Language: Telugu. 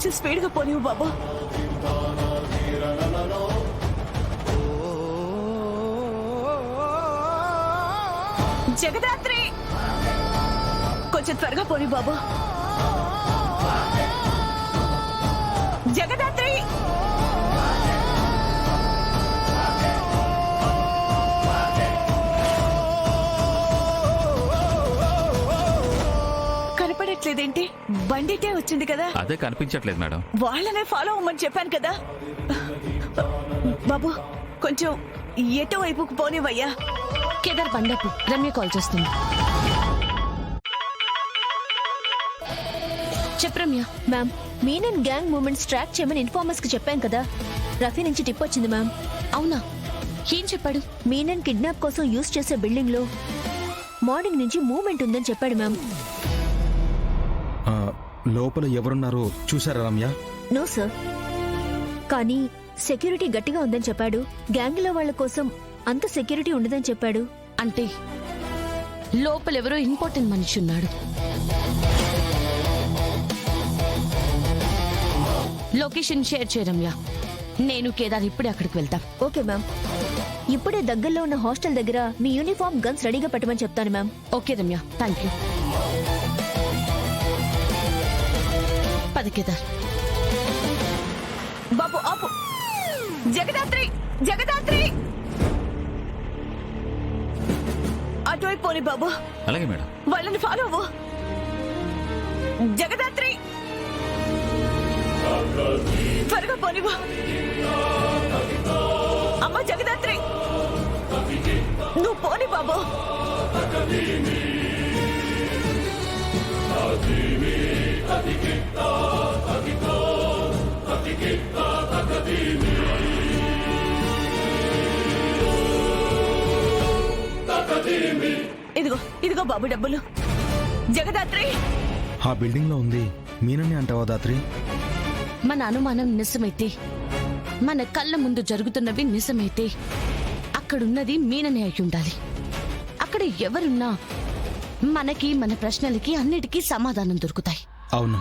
కొంచెం స్పీడ్ గా పోనివు బాబు. జగదాత్రి కొంచెం త్వరగా పోని బాబు. జగదాత్రి కనపడట్లేదేంటి? బండిటే వచ్చింది కదా. అదే కనిపించట్లేదు మేడం. వాళ్ళనే ఫాలో అవ్వమని చెప్పాను కదా బాబు. కొంచెం ఎటు వైపుకు పోనివయ్యా. కేదార్ బండపు రమ్య కాల్ చేస్తుంది. చెప్పు Ramya. Ma'am, Menon gang movements track చేయమని ఇన్ఫార్మర్స్ కి చెప్పాం కదా. రఫీ నుంచి టిప్ వచ్చింది మ్యామ్. అవునా? ఏం చెప్పాడు? మీనన్ కిడ్నాప్ కోసం యూజ్ చేసే బిల్డింగ్ లో మార్నింగ్ నుంచి మూవ్మెంట్ ఉందని చెప్పాడు మ్యామ్. లోపల ఎవరున్నారో చూసారా రమ్య? నో సార్, కానీ సెక్యూరిటీ గట్టిగా ఉందని చెప్పాడు. గ్యాంగ్ లో వాళ్ళ కోసం అంత సెక్యూరిటీ ఉండదని చెప్పాడు. అంటే లోపలెవరో ఇంపార్టెంట్ మనిషి ఉన్నాడు. లొకేషన్ షేర్ చేయ రమ్య. నేను కేదార్ ఇప్పుడే అక్కడికి వెళ్తాం. Okay ma'am. ఇప్పుడే దగ్గరలో ఉన్న హాస్టల్ దగ్గర మీ యూనిఫామ్ గన్స్ రెడీగా పెట్టమని చెప్తాను ma'am. Okay Ramya, thank you. పద కేదార్. బాబు ఆపు. జగదాత్రి జగదాత్రి అటువైపు పోని బాబు. అలాగే మేడం. వాళ్ళని ఫాలో అవ్వు. జగదాత్రి త్వరగా పోనివ్వు. అమ్మ జగదాత్రి నువ్వు పోని బాబు. ఇదిగో ఇదిగో బాబు డబ్బులు. జగదాత్రి ఆ బిల్డింగ్ లో ఉంది మీనని అంటావా దాత్రి? మన అనుమానం నిజమైతే, మన కళ్ళ ముందు జరుగుతున్నవి నిజమైతే, అక్కడున్నది మీననే అయి ఉండాలి. అక్కడ ఎవరున్నా మనకి మన ప్రశ్నలకి అన్నిటికీ సమాధానం దొరుకుతాయి. అవును.